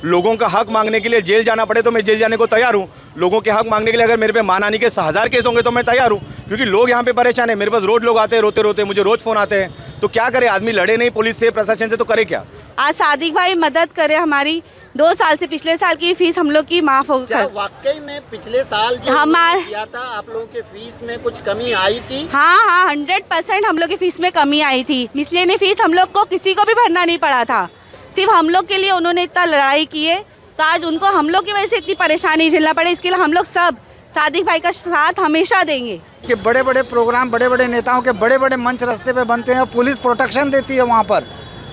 लोगों का हक मांगने के लिए जेल जाना पड़े तो मैं जेल जाने को तैयार हूँ। लोगों के हक मांगने के लिए अगर मेरे पे मानहानि के 1000 केस होंगे तो मैं तैयार हूँ, क्योंकि लोग यहाँ पे परेशान है। मेरे पास रोज लोग आते हैं रोते रोते, मुझे रोज फ़ोन आते हैं। तो क्या करे आदमी, लड़े नहीं पुलिस से प्रशासन से तो करे क्या। आज सादिक भाई मदद करे, हमारी 2 साल से पिछले साल की फीस हम लोग की माफ़ हो क्या गई। वाकई में पिछले साल जो हमारे किया था आप लोगों के फीस में कुछ कमी आई थी? हाँ 100% हम लोग की फीस में कमी आई थी। इसलिए फीस हम लोग को किसी को भी भरना नहीं पड़ा था, सिर्फ हम लोग के लिए उन्होंने इतना लड़ाई की है। तो आज उनको हम लोग की वजह से इतनी परेशानी झेलना पड़े, इसके लिए हम लोग सब सादिक भाई का साथ हमेशा देंगे। कि बड़े बड़े प्रोग्राम, बड़े बड़े नेताओं के बड़े बड़े मंच रास्ते पे बनते हैं और पुलिस प्रोटेक्शन देती है वहाँ पर,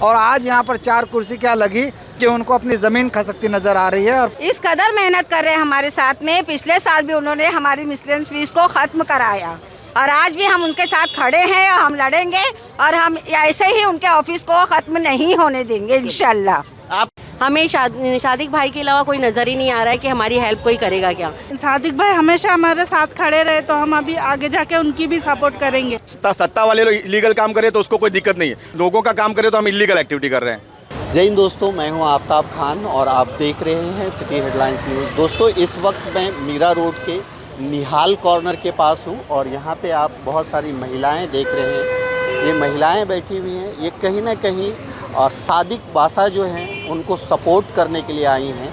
और आज यहाँ पर 4 कुर्सी क्या लगी कि उनको अपनी ज़मीन खसकती नज़र आ रही है। और इस कदर मेहनत कर रहे हैं हमारे साथ में। पिछले साल भी उन्होंने हमारी मिसलेनियस फीस को ख़त्म कराया और आज भी हम उनके साथ खड़े हैं। हम लड़ेंगे और हम ऐसे ही उनके ऑफिस को ख़त्म नहीं होने देंगे इंशाल्लाह। आप हमें सादिक भाई के अलावा कोई नज़र ही नहीं आ रहा है कि हमारी हेल्प कोई करेगा क्या। सादिक भाई हमेशा हमारे साथ खड़े रहे, तो हम अभी आगे जाके उनकी भी सपोर्ट करेंगे। सत्ता वाले लोग इलीगल काम करे तो उसको कोई दिक्कत नहीं है, लोगों का काम करे तो हम इलीगल एक्टिविटी कर रहे हैं। जय हिंद दोस्तों, मैं हूं आफ्ताब खान और आप देख रहे हैं सिटी हेडलाइंस न्यूज़। दोस्तों इस वक्त मैं मीरा रोड के निहाल कॉर्नर के पास हूं और यहां पे आप बहुत सारी महिलाएं देख रहे हैं। ये महिलाएं बैठी हुई हैं, ये कहीं ना कहीं सादिक बासा जो हैं उनको सपोर्ट करने के लिए आई हैं।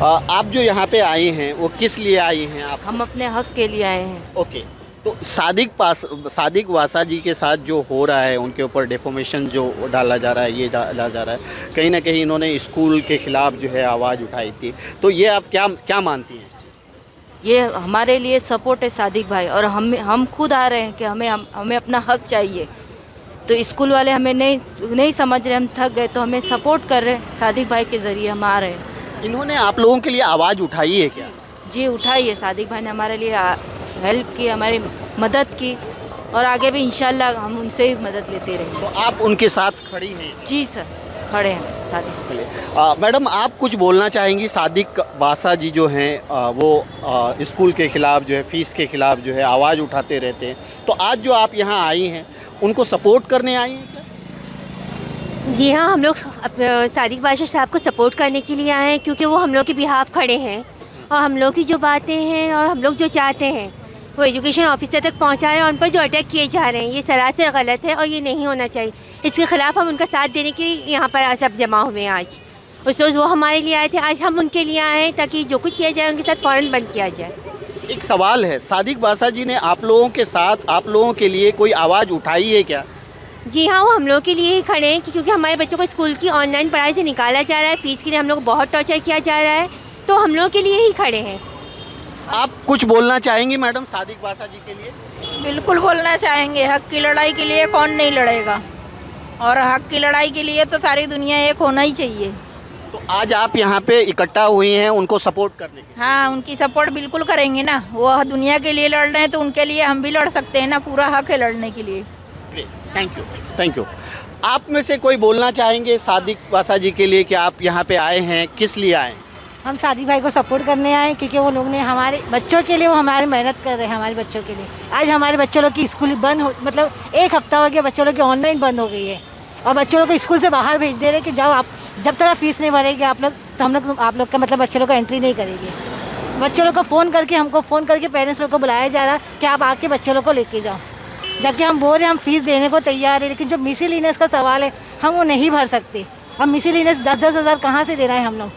आप जो यहाँ पे आई हैं वो किस लिए आई हैं आप? हम अपने हक के लिए आए हैं। ओके, तो सादिक वासा जी के साथ जो हो रहा है, उनके ऊपर डेफोमेशन जो डाला जा रहा है, ये डाला जा रहा है, कहीं ना कहीं इन्होंने स्कूल के ख़िलाफ़ जो है आवाज़ उठाई थी। तो ये आप क्या मानती हैं इस चीज़? ये हमारे लिए सपोर्ट है सादिक भाई, और हम खुद आ रहे हैं कि हमें अपना हक चाहिए। तो स्कूल वाले हमें नहीं समझ रहे, हम थक गए, तो हमें सपोर्ट कर रहे हैं। सादिक भाई के ज़रिए हम आ रहे हैं। इन्होंने आप लोगों के लिए आवाज़ उठाई है क्या? जी उठाई है, सादिक भाई ने हमारे लिए हेल्प की, हमारी मदद की, और आगे भी इंशाल्लाह हम उनसे ही मदद लेते रहेंगे। तो आप उनके साथ खड़ी हैं? जी सर, खड़े हैं सादिक के लिए। मैडम आप कुछ बोलना चाहेंगी? सादिक बासा जी जो हैं वो स्कूल के ख़िलाफ़ जो है, फ़ीस के ख़िलाफ़ जो है आवाज़ उठाते रहते हैं। तो आज जो आप यहाँ आई हैं उनको सपोर्ट करने आई हैं क्या? जी हाँ, हम लोग सादिक बादशाह साहब को सपोर्ट करने के लिए आए हैं, क्योंकि वो हम लोग के बिहाफ खड़े हैं और हम लोग की जो बातें हैं और हम लोग जो चाहते हैं वो एजुकेशन ऑफिसर तक पहुँचाएं। और उन पर जो अटैक किए जा रहे हैं ये सरासर गलत है और ये नहीं होना चाहिए। इसके ख़िलाफ़ हम उनका साथ देने के लिए यहाँ पर सब जमा हुए हैं। आज उस रोज़ वो हमारे लिए आए थे, आज हम उनके लिए आए हैं ताकि जो कुछ किया जाए उनके साथ फ़ौरन बंद किया जाए। एक सवाल है, सादिक बासा जी ने आप लोगों के साथ, आप लोगों के लिए कोई आवाज़ उठाई है क्या? जी हाँ, वो हम लोग के लिए ही खड़े हैं, क्योंकि हमारे बच्चों को स्कूल की ऑनलाइन पढ़ाई से निकाला जा रहा है। फ़ीस के लिए हम लोग को बहुत टॉर्चर किया जा रहा है, तो हम लोग के लिए ही खड़े हैं। आप कुछ बोलना चाहेंगी मैडम सादिक बासा जी के लिए? बिल्कुल बोलना चाहेंगे। हक की लड़ाई के लिए कौन नहीं लड़ेगा, और हक की लड़ाई के लिए तो सारी दुनिया एक होना ही चाहिए। तो आज आप यहाँ पे इकट्ठा हुई हैं उनको सपोर्ट करने के? हाँ, उनकी सपोर्ट बिल्कुल करेंगे ना। वो दुनिया के लिए लड़ रहे हैं तो उनके लिए हम भी लड़ सकते हैं ना, पूरा हक है लड़ने के लिए। Thank you. आप में से कोई बोलना चाहेंगे सादिक बासा जी के लिए कि आप यहाँ पे आए हैं, किस लिए आए? हम सादिक भाई को सपोर्ट करने आए, क्योंकि वो लोग ने हमारे बच्चों के लिए, वो हमारी मेहनत कर रहे हैं हमारे बच्चों के लिए। आज हमारे बच्चों लोग की स्कूल बंद हो, मतलब 1 हफ्ता हो गया बच्चों लोग की ऑनलाइन बंद हो गई है, और बच्चों लोग को स्कूल से बाहर भेज दे रहे कि जाओ आप, जब तक आप फीस नहीं भरेंगे आप लोग, तो हम लोग आप लोग का मतलब बच्चों लोग को एंट्री नहीं करेंगे। बच्चों लोग को फ़ोन करके पेरेंट्स लोग को बुलाया जा रहा कि आप आके बच्चों लोग को लेके जाओ, जबकि हम बोल रहे हैं हम फीस देने को तैयार है, लेकिन जो मिसलिनियस का सवाल है हम वो नहीं भर सकते। हम मिसलिनियस 10-10 हज़ार कहाँ से दे रहे हैं हम लोग?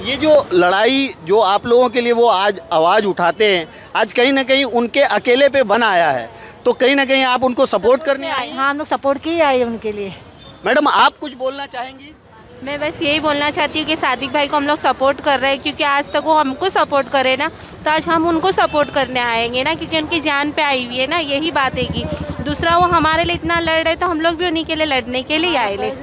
ये जो लड़ाई जो आप लोगों के लिए वो आज आवाज़ उठाते हैं, आज कहीं ना कहीं उनके अकेले पे बन आया है, तो कहीं ना कहीं आप उनको सपोर्ट करने आए? हाँ, हम लोग सपोर्ट के ही आए हैं उनके लिए। मैडम आप कुछ बोलना चाहेंगी? मैं बस यही बोलना चाहती हूँ कि सादिक भाई को हम लोग सपोर्ट कर रहे हैं, क्योंकि आज तक वो हमको सपोर्ट करे ना, तो आज हम उनको सपोर्ट करने आएंगे ना, क्योंकि उनकी जान पे आई हुई है ना, यही बात है कि दूसरा वो हमारे लिए इतना लड़ रहे, तो हम लोग भी उन्हीं के लिए लड़ने के लिए आए ले।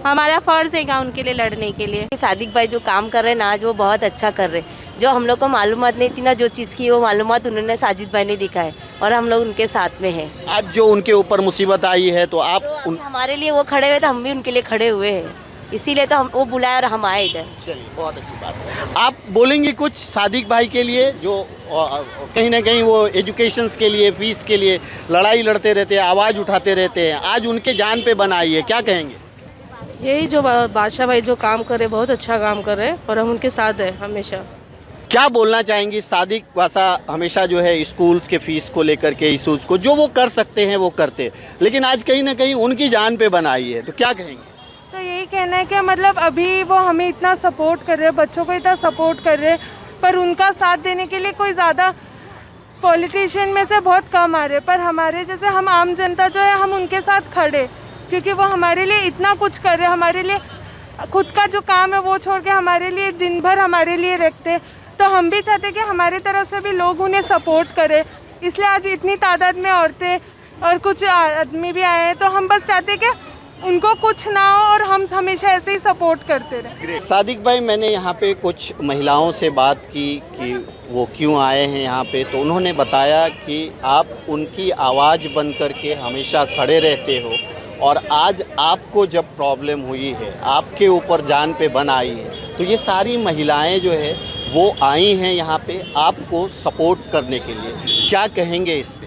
हमारा फ़र्ज़ है उनके लिए लड़ने के लिए। सादिक भाई जो काम कर रहे हैं ना आज, वो बहुत अच्छा कर रहे हैं। जो हम लोग को मालूमात नहीं थी ना, जो चीज़ की वो मालूमात उन्होंने साजिद भाई ने दिखाए, और हम लोग उनके साथ में हैं। आज जो उनके ऊपर मुसीबत आई है तो आप हमारे लिए वो खड़े हुए, तो हम भी उनके लिए खड़े हुए हैं, इसीलिए तो हम वो बुलाए और हम आए इधर। चलिए, बहुत अच्छी बात है। आप बोलेंगे कुछ सादिक भाई के लिए, जो कहीं ना कहीं वो एजुकेशंस के लिए, फ़ीस के लिए लड़ाई लड़ते रहते हैं, आवाज़ उठाते रहते हैं, आज उनके जान पे बन आई है, क्या कहेंगे? यही जो बादशाह भाई जो काम कर रहे बहुत अच्छा काम कर रहे हैं और हम उनके साथ हैं हमेशा। क्या बोलना चाहेंगी? सादिक बादशाह हमेशा जो है स्कूल्स के फीस को लेकर के इशूज़ को जो वो कर सकते हैं वो करते, लेकिन आज कहीं ना कहीं उनकी जान पे बन आई है, तो क्या कहेंगे? तो यही कहना है कि मतलब अभी वो हमें इतना सपोर्ट कर रहे हैं, बच्चों को इतना सपोर्ट कर रहे हैं, पर उनका साथ देने के लिए कोई ज़्यादा पॉलिटिशियन में से बहुत कम आ रहे हैं। पर हमारे जैसे हम आम जनता जो है हम उनके साथ खड़े, क्योंकि वो हमारे लिए इतना कुछ कर रहे हैं, हमारे लिए खुद का जो काम है वो छोड़ के हमारे लिए दिन भर हमारे लिए रखते। तो हम भी चाहते कि हमारे तरफ से भी लोग उन्हें सपोर्ट करें, इसलिए आज इतनी तादाद में औरतें और कुछ आदमी भी आए हैं। तो हम बस चाहते कि उनको कुछ ना हो और हम हमेशा ऐसे ही सपोर्ट करते रहें। सादिक भाई, मैंने यहाँ पे कुछ महिलाओं से बात की कि वो क्यों आए हैं यहाँ पे, तो उन्होंने बताया कि आप उनकी आवाज़ बन कर के हमेशा खड़े रहते हो और आज आपको जब प्रॉब्लम हुई है, आपके ऊपर जान पे बन आई है, तो ये सारी महिलाएं जो है वो आई हैं यहाँ पे आपको सपोर्ट करने के लिए। क्या कहेंगे इस पे?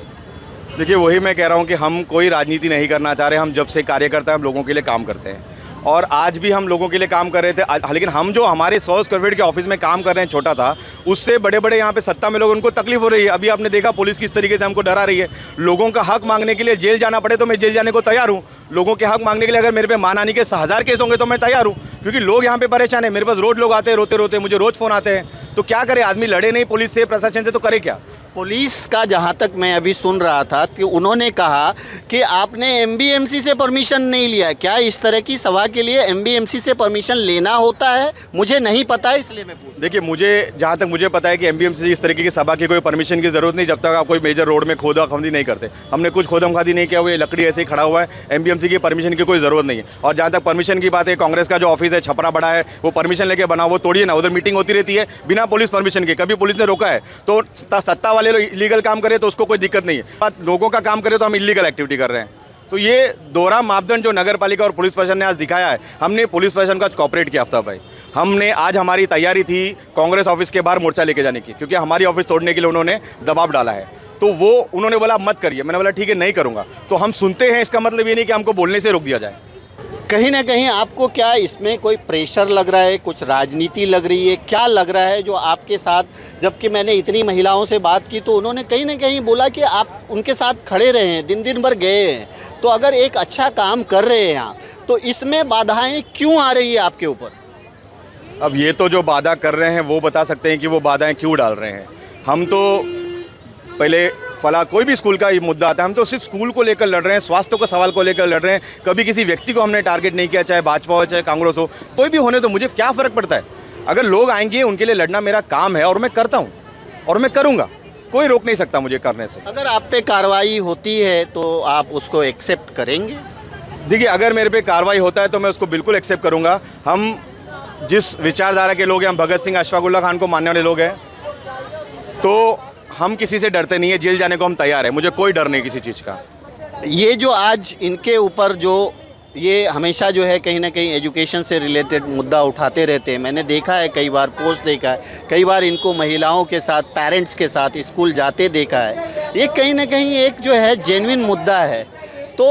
देखिए, वही मैं कह रहा हूँ कि हम कोई राजनीति नहीं करना चाह रहे। हम जब से कार्यकर्ता हम लोगों के लिए काम करते हैं और आज भी हम लोगों के लिए काम कर रहे थे। लेकिन हम जो हमारे 100 स्क्वायर फीट के ऑफिस में काम कर रहे हैं, छोटा था, उससे बड़े बड़े यहाँ पे सत्ता में लोग, उनको तकलीफ हो रही है। अभी आपने देखा पुलिस किस तरीके से हमको डरा रही है। लोगों का हक मांगने के लिए जेल जाना पड़े तो मैं जेल जाने को तैयार हूँ। लोगों के हक मांगने के लिए अगर मेरे पे मानहानि के 1000 केस होंगे तो मैं तैयार हूँ, क्योंकि लोग यहाँ पे परेशान है। मेरे पास रोज लोग आते हैं रोते रोते, मुझे रोज़ फ़ोन आते हैं। तो क्या करे आदमी? लड़े नहीं पुलिस से, प्रशासन से, तो करे क्या? पुलिस का जहाँ तक मैं अभी सुन रहा था कि उन्होंने कहा कि आपने एमबीएमसी से परमिशन नहीं लिया। क्या इस तरह की सभा के लिए एमबीएमसी से परमिशन लेना होता है? मुझे नहीं पता है, इसलिए मैं पूछ। देखिए, मुझे जहाँ तक मुझे पता है कि एमबीएमसी से इस तरीके की सभा की कोई परमिशन की ज़रूरत नहीं, जब तक आप कोई मेजर रोड में खोदा खादी नहीं करते। हमने कुछ खोदम खादी नहीं किया, वो ये लकड़ी ऐसे ही खड़ा हुआ है। एमबीएमसी की परमिशन की कोई ज़रूरत नहीं है। और जहाँ तक परमिशन की बात है, कांग्रेस का जो ऑफिस है छपरा बड़ा है, वो परमिशन लेके बना, वो तोड़िए ना। उधर मीटिंग होती रहती है बिना पुलिस परमिशन के, कभी पुलिस ने रोका है? तो सत्ता वाले लोग इलीगल काम करे तो उसको कोई दिक्कत नहीं है, बात लोगों का काम करे तो हम इलीगल एक्टिविटी कर रहे हैं। तो ये दोहरा मापदंड जो नगर पालिका और पुलिस प्रशासन ने आज दिखाया है, हमने पुलिस प्रशासन का कॉपरेट किया। आफ्ताब भाई, हमने आज हमारी तैयारी थी कांग्रेस ऑफिस के बाहर मोर्चा लेके जाने की, क्योंकि हमारी ऑफिस तोड़ने के लिए उन्होंने दबाव डाला है। तो वो उन्होंने बोला मत करिए, मैंने बोला ठीक है नहीं करूँगा। तो हम सुनते हैं, इसका मतलब ये नहीं कि हमको बोलने से रोक दिया जाए। कहीं ना कहीं आपको क्या इसमें कोई प्रेशर लग रहा है, कुछ राजनीति लग रही है? क्या लग रहा है जो आपके साथ? जबकि मैंने इतनी महिलाओं से बात की तो उन्होंने कहीं ना कहीं बोला कि आप उनके साथ खड़े रहे हैं, दिन भर गए हैं, तो अगर एक अच्छा काम कर रहे हैं आप, तो इसमें बाधाएं क्यों आ रही है आपके ऊपर? अब ये तो जो वादा कर रहे हैं वो बता सकते हैं कि वो बाधाएं क्यों डाल रहे हैं। हम तो पहले कोई भी स्कूल का ये मुद्दा आता है, हम तो सिर्फ स्कूल को लेकर लड़ रहे हैं, स्वास्थ्य के सवाल को लेकर लड़ रहे हैं। कभी किसी व्यक्ति को हमने टारगेट नहीं किया, चाहे भाजपा हो चाहे कांग्रेस हो, कोई भी होने तो मुझे क्या फ़र्क पड़ता है? अगर लोग आएंगे उनके लिए लड़ना मेरा काम है और मैं करता हूँ और मैं करूँगा, कोई रोक नहीं सकता मुझे करने से। अगर आप पे कार्रवाई होती है तो आप उसको एक्सेप्ट करेंगे? देखिए, अगर मेरे पे कार्रवाई होता है तो मैं उसको बिल्कुल एक्सेप्ट करूँगा। हम जिस विचारधारा के लोग हैं, हम भगत सिंह अशफाकुल्ला खान को मानने वाले लोग हैं, तो हम किसी से डरते नहीं है। जेल जाने को हम तैयार हैं, मुझे कोई डर नहीं किसी चीज़ का। ये जो आज इनके ऊपर जो ये हमेशा जो है कहीं ना कहीं एजुकेशन से रिलेटेड मुद्दा उठाते रहते हैं, मैंने देखा है, कई बार पोस्ट देखा है, कई बार इनको महिलाओं के साथ, पेरेंट्स के साथ स्कूल जाते देखा है। ये कहीं ना कहीं एक जो है जेन्युइन मुद्दा है। तो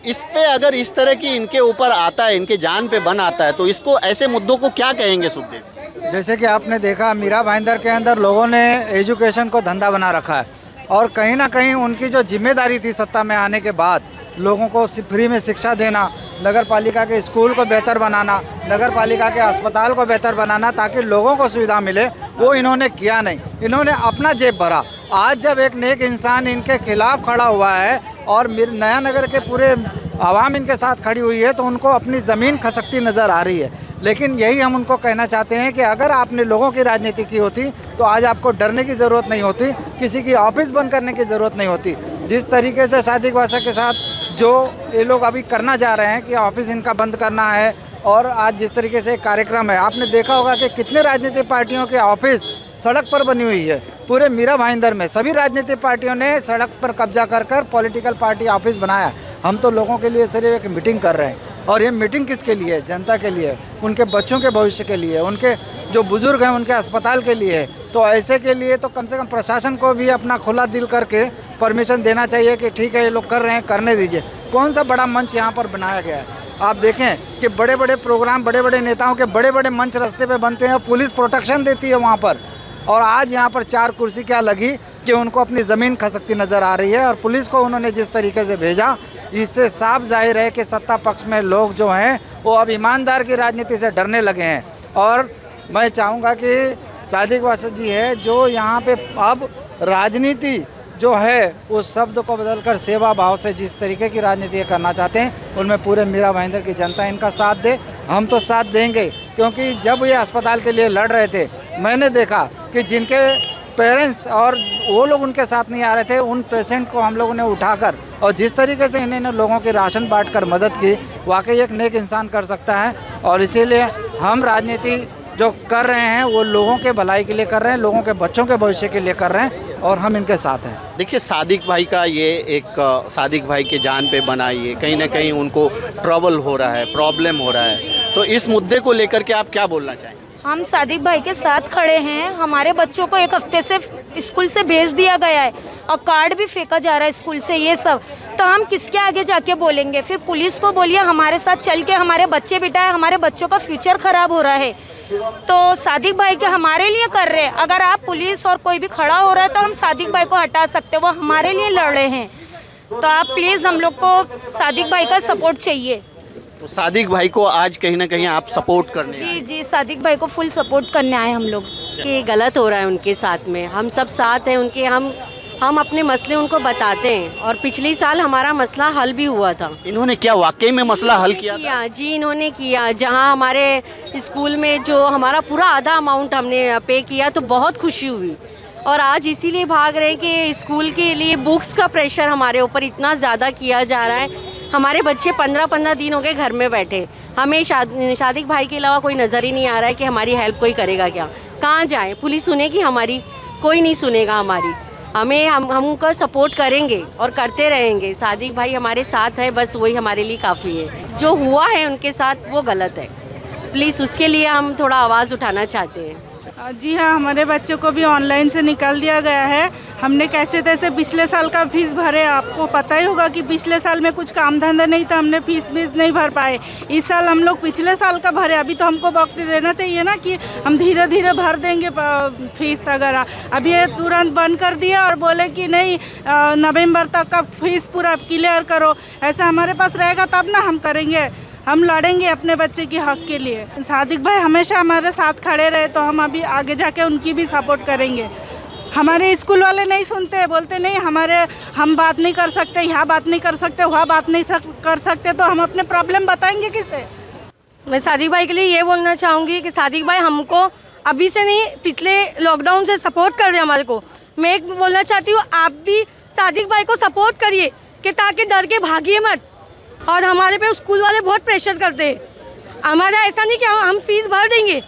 इस पे अगर इस तरह की इनके ऊपर आता है, इनके जान पे बन आता है, तो इसको, ऐसे मुद्दों को क्या कहेंगे सुखदेव? जैसे कि आपने देखा मीरा भाईंदर के अंदर लोगों ने एजुकेशन को धंधा बना रखा है और कहीं ना कहीं उनकी जो जिम्मेदारी थी सत्ता में आने के बाद लोगों को फ्री में शिक्षा देना, नगर पालिका के स्कूल को बेहतर बनाना, नगर पालिका के अस्पताल को बेहतर बनाना ताकि लोगों को सुविधा मिले, वो इन्होंने किया नहीं। इन्होंने अपना जेब भरा। आज जब एक नेक इंसान इनके खिलाफ खड़ा हुआ है और नया नगर के पूरे आवाम इनके साथ खड़ी हुई है तो उनको अपनी ज़मीन खसकती नज़र आ रही है। लेकिन यही हम उनको कहना चाहते हैं कि अगर आपने लोगों की राजनीति की होती तो आज आपको डरने की ज़रूरत नहीं होती, किसी की ऑफिस बंद करने की ज़रूरत नहीं होती। जिस तरीके से सादिक बादशाह के साथ जो ये लोग अभी करना चाह रहे हैं कि ऑफिस इनका बंद करना है, और आज जिस तरीके से कार्यक्रम है, आपने देखा होगा कि कितने राजनीतिक पार्टियों के ऑफिस सड़क पर बनी हुई है। पूरे मीरा भाईंदर में सभी राजनीतिक पार्टियों ने सड़क पर कब्जा कर पॉलिटिकल पार्टी ऑफिस बनाया। हम तो लोगों के लिए सिर्फ एक मीटिंग कर रहे हैं, और ये मीटिंग किसके लिए? जनता के लिए, उनके बच्चों के भविष्य के लिए, उनके जो बुजुर्ग हैं उनके अस्पताल के लिए। तो ऐसे के लिए तो कम से कम प्रशासन को भी अपना खुला दिल करके परमिशन देना चाहिए कि ठीक है ये लोग कर रहे हैं, करने दीजिए। कौन सा बड़ा मंच यहाँ पर बनाया गया है? आप देखें कि बड़े बड़े प्रोग्राम, बड़े बड़े नेताओं के बड़े बड़े मंच रास्ते पे बनते हैं और पुलिस प्रोटेक्शन देती है वहाँ पर। और आज यहाँ पर 4 कुर्सी क्या लगी कि उनको अपनी ज़मीन खसकती नज़र आ रही है। और पुलिस को उन्होंने जिस तरीके से भेजा, इससे साफ जाहिर है कि सत्ता पक्ष में लोग जो हैं वो अब ईमानदार की राजनीति से डरने लगे हैं। और मैं चाहूँगा कि सादिक बादशाह जी है जो यहाँ पे अब राजनीति जो है उस शब्द को बदलकर सेवा भाव से जिस तरीके की राजनीति करना चाहते हैं, उनमें पूरे मीरा भाईंदर की जनता इनका साथ दे। हम तो साथ देंगे, क्योंकि जब ये अस्पताल के लिए लड़ रहे थे, मैंने देखा कि जिनके पेरेंट्स और वो लोग उनके साथ नहीं आ रहे थे, उन पेशेंट को हम लोगों ने उठाकर और जिस तरीके से इन्होंने लोगों की राशन बांटकर मदद की, वाकई एक नेक इंसान कर सकता है। और इसीलिए हम राजनीति जो कर रहे हैं वो लोगों के भलाई के लिए कर रहे हैं, लोगों के बच्चों के भविष्य के लिए कर रहे हैं और हम इनके साथ हैं। देखिए, सादिक भाई का ये एक सादिक भाई के जान पे बना, ये कहीं ना कहीं उनको ट्रबल हो रहा है, प्रॉब्लम हो रहा है। तो इस मुद्दे को लेकर के आप क्या बोलना चाहेंगे? हम सादिक भाई के साथ खड़े हैं। हमारे बच्चों को 1 हफ्ते से स्कूल से भेज दिया गया है और कार्ड भी फेंका जा रहा है स्कूल से, ये सब। तो हम किसके आगे जाके बोलेंगे? फिर पुलिस को बोलिए हमारे साथ चल के हमारे बच्चे बिठाए, हमारे बच्चों का फ्यूचर ख़राब हो रहा है। तो सादिक भाई के हमारे लिए कर रहे हैं। अगर आप पुलिस और कोई भी खड़ा हो रहा है तो हम सादिक भाई को हटा सकते हैं, वो हमारे लिए लड़ रहे हैं। तो आप प्लीज़, हम लोग को सादिक भाई का सपोर्ट चाहिए। तो सादिक भाई को आज कहीं ना कहीं आप सपोर्ट करने जी जी, सादिक भाई को फुल सपोर्ट करने आए हम लोग। कि गलत हो रहा है उनके साथ में, हम सब साथ हैं उनके। हम अपने मसले उनको बताते हैं और पिछले साल हमारा मसला हल भी हुआ था। इन्होंने क्या वाकई में मसला हल किया था? जी, इन्होंने किया। जहां हमारे स्कूल में जो हमारा पूरा आधा अमाउंट हमने पे किया, तो बहुत खुशी हुई। और आज इसीलिए भाग रहे हैं कि स्कूल के लिए बुक्स का प्रेशर हमारे ऊपर इतना ज़्यादा किया जा रहा है। हमारे बच्चे 15-15 दिन हो गए घर में बैठे। हमें सादिक भाई के अलावा कोई नज़र ही नहीं आ रहा है कि हमारी हेल्प कोई करेगा क्या। कहाँ जाएं? पुलिस सुनेगी हमारी? कोई नहीं सुनेगा हमारी। हम उनका सपोर्ट करेंगे और करते रहेंगे। सादिक भाई हमारे साथ है, बस वही हमारे लिए काफ़ी है। जो हुआ है उनके साथ वो गलत है। प्लीज़ उसके लिए हम थोड़ा आवाज़ उठाना चाहते हैं। जी हाँ, हमारे बच्चों को भी ऑनलाइन से निकाल दिया गया है। हमने कैसे तैसे पिछले साल का फीस भरे। आपको पता ही होगा कि पिछले साल में कुछ काम धंधा नहीं था, हमने फीस नहीं भर पाए। इस साल हम लोग पिछले साल का भरे। अभी तो हमको वक्त देना चाहिए ना कि हम धीरे धीरे भर देंगे फीस। अगर अभी ये तुरंत बंद कर दिया और बोले कि नहीं नवंबर तक का फीस पूरा क्लियर करो, ऐसा हमारे पास रहेगा तब ना हम करेंगे। हम लड़ेंगे अपने बच्चे के हक के लिए। सादिक भाई हमेशा हमारे साथ खड़े रहे, तो हम अभी आगे जाके उनकी भी सपोर्ट करेंगे। हमारे स्कूल वाले नहीं सुनते, बोलते नहीं हम बात नहीं कर सकते, यहाँ बात नहीं कर सकते, वहाँ बात नहीं कर सकते, तो हम अपने प्रॉब्लम बताएंगे किसे? मैं सादिक भाई के लिए ये बोलना चाहूँगी कि सादिक भाई हमको अभी से नहीं, पिछले लॉकडाउन से सपोर्ट कर रहे हैं हमारे को। मैं एक बोलना चाहती हूँ, आप भी सादिक भाई को सपोर्ट करिए कि ताकि डर के भागिए मत। और हमारे पे स्कूल वाले बहुत प्रेशर करते हैं। हमारा ऐसा नहीं कि हम फीस भर देंगे,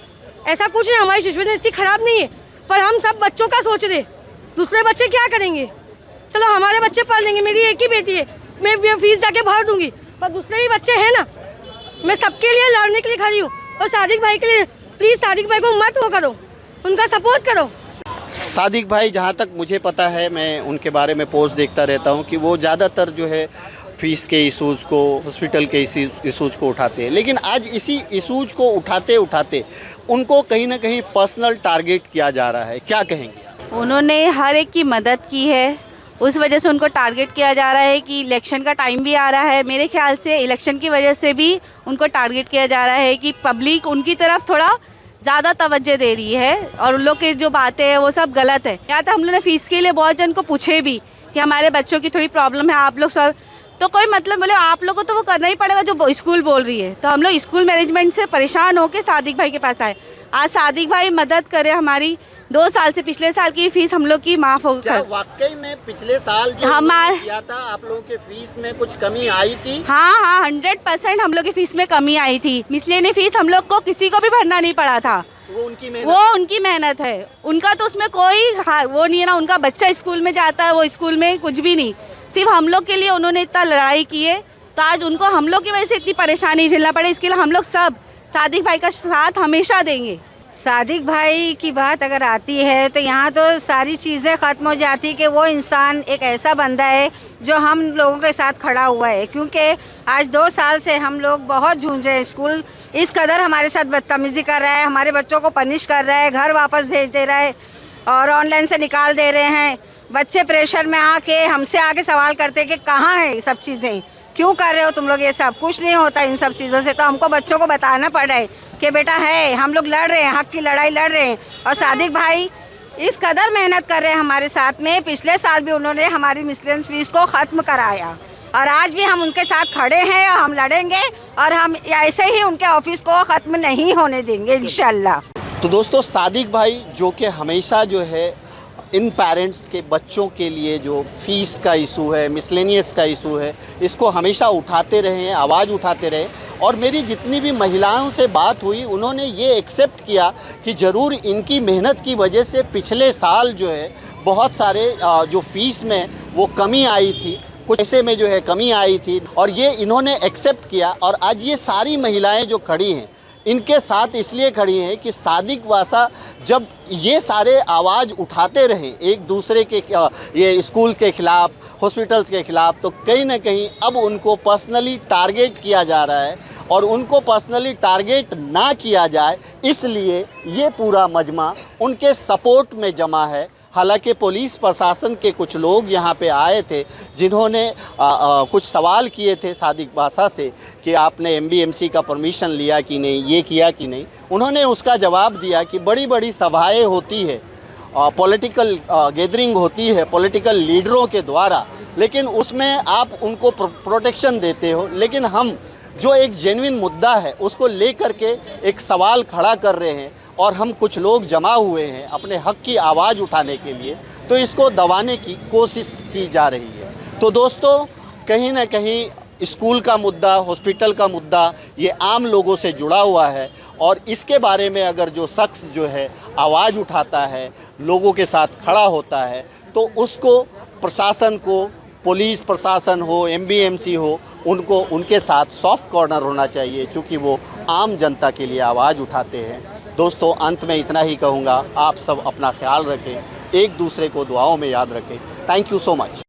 ऐसा कुछ नहीं। हमारी सिचुएशन इतनी ख़राब नहीं है, पर हम सब बच्चों का सोच रहे। दूसरे बच्चे क्या करेंगे? चलो हमारे बच्चे पढ़ लेंगे, मेरी एक ही बेटी है, मैं फीस जाके भर दूंगी, पर दूसरे भी बच्चे हैं ना। मैं सबके लिए लड़ने के लिए खड़ी हूँ। और सादिक भाई के लिए प्लीज़, सादिक भाई को मत वो करो, उनका सपोर्ट करो। सादिक भाई, जहाँ तक मुझे पता है, मैं उनके बारे में पोस्ट देखता रहता हूँ कि वो ज़्यादातर जो है फीस के इशूज़ को, हॉस्पिटल के इशूज़ को उठाते हैं। लेकिन आज इसी इशूज़ को उठाते उठाते उनको कहीं ना कहीं पर्सनल टारगेट किया जा रहा है। क्या कहेंगे? उन्होंने हर एक की मदद की है, उस वजह से उनको टारगेट किया जा रहा है कि इलेक्शन का टाइम भी आ रहा है। मेरे ख्याल से इलेक्शन की वजह से भी उनको टारगेट किया जा रहा है कि पब्लिक उनकी तरफ थोड़ा ज़्यादा तवज्जो दे रही है और उन लोग की जो बातें हैं वो सब गलत है। या तो हम लोग ने फ़ीस के लिए बहुत जन को पूछे भी कि हमारे बच्चों की थोड़ी प्रॉब्लम है, आप लोग सर, तो कोई मतलब बोले आप लोगों को तो वो करना ही पड़ेगा जो स्कूल बोल रही है। तो हम लोग स्कूल मैनेजमेंट से परेशान होकर सादिक भाई के पास आए। आज सादिक भाई मदद करे, हमारी 2 साल से पिछले साल की फीस हम लोग की माफ़ हो गई। वाकई में पिछले साल जो किया था आप लोगों के फीस में कुछ कमी आई थी? हाँ, 100% हम लोग की फीस में कमी आई थी। मिसलेनियस फीस हम लोग को किसी को भी भरना नहीं पड़ा था। वो उनकी मेहनत है। उनका तो उसमें कोई वो नहीं है ना। उनका बच्चा स्कूल में जाता है, वो स्कूल में कुछ भी नहीं। सिर्फ हम लोग के लिए उन्होंने इतना लड़ाई की है, तो आज उनको हम लोग की वजह से इतनी परेशानी झेलना पड़े। इसके लिए हम लोग सब सादिक भाई का साथ हमेशा देंगे। सादिक भाई की बात अगर आती है तो यहाँ तो सारी चीज़ें ख़त्म हो जाती कि वो इंसान एक ऐसा बंदा है जो हम लोगों के साथ खड़ा हुआ है, क्योंकि आज 2 साल से हम लोग बहुत झूझ रहे हैं। स्कूल इस कदर हमारे साथ बदतमीज़ी कर रहा है, हमारे बच्चों को पनिश कर रहा है, घर वापस भेज दे रहा है और ऑनलाइन से निकाल दे रहे हैं। बच्चे प्रेशर में आके हमसे आके सवाल करते हैं कि कहाँ है ये सब चीज़ें, क्यों कर रहे हो तुम लोग ये सब, कुछ नहीं होता इन सब चीज़ों से। तो हमको बच्चों को बताना पड़ रहा है कि बेटा है, हम लोग लड़ रहे हैं, हक की लड़ाई लड़ रहे हैं। और सादिक भाई इस कदर मेहनत कर रहे हैं हमारे साथ में, पिछले साल भी उन्होंने हमारी मिसलेनियस फीस को ख़त्म कराया और आज भी हम उनके साथ खड़े हैं और हम लड़ेंगे और हम ऐसे ही उनके ऑफिस को ख़त्म नहीं होने देंगे इंशाल्लाह। तो दोस्तों, सादिक भाई जो कि हमेशा जो है इन पेरेंट्स के बच्चों के लिए जो फ़ीस का इशू है, मिसलेनियस का इशू है, इसको हमेशा उठाते रहे हैं, आवाज़ उठाते रहे। और मेरी जितनी भी महिलाओं से बात हुई, उन्होंने ये एक्सेप्ट किया कि ज़रूर इनकी मेहनत की वजह से पिछले साल जो है बहुत सारे जो फ़ीस में वो कमी आई थी, कुछ पैसे में जो है कमी आई थी, और ये इन्होंने एक्सेप्ट किया। और आज ये सारी महिलाएं जो खड़ी हैं इनके साथ इसलिए खड़ी हैं कि सादिक वासा जब ये सारे आवाज़ उठाते रहे एक दूसरे के, ये स्कूल के ख़िलाफ़, हॉस्पिटल्स के ख़िलाफ़, तो कहीं ना कहीं अब उनको पर्सनली टारगेट किया जा रहा है। और उनको पर्सनली टारगेट ना किया जाए इसलिए ये पूरा मजमा उनके सपोर्ट में जमा है। हालांकि पुलिस प्रशासन के कुछ लोग यहाँ पे आए थे जिन्होंने कुछ सवाल किए थे सादिक वासा से कि आपने MBMC का परमिशन लिया कि नहीं, ये किया कि नहीं। उन्होंने उसका जवाब दिया कि बड़ी बड़ी सभाएं होती है, पॉलिटिकल गैदरिंग होती है पॉलिटिकल लीडरों के द्वारा, लेकिन उसमें आप उनको प्रोटेक्शन देते हो, लेकिन हम जो एक जेन्युइन मुद्दा है उसको लेकर के एक सवाल खड़ा कर रहे हैं और हम कुछ लोग जमा हुए हैं अपने हक की आवाज़ उठाने के लिए, तो इसको दबाने की कोशिश की जा रही है। तो दोस्तों, कहीं ना कहीं स्कूल का मुद्दा, हॉस्पिटल का मुद्दा ये आम लोगों से जुड़ा हुआ है और इसके बारे में अगर जो शख्स जो है आवाज़ उठाता है, लोगों के साथ खड़ा होता है, तो उसको प्रशासन को, पुलिस प्रशासन हो, MBMC हो, उनको उनके साथ सॉफ्ट कॉर्नर होना चाहिए, क्योंकि वो आम जनता के लिए आवाज़ उठाते हैं। दोस्तों, अंत में इतना ही कहूँगा, आप सब अपना ख्याल रखें, एक दूसरे को दुआओं में याद रखें। Thank you so much.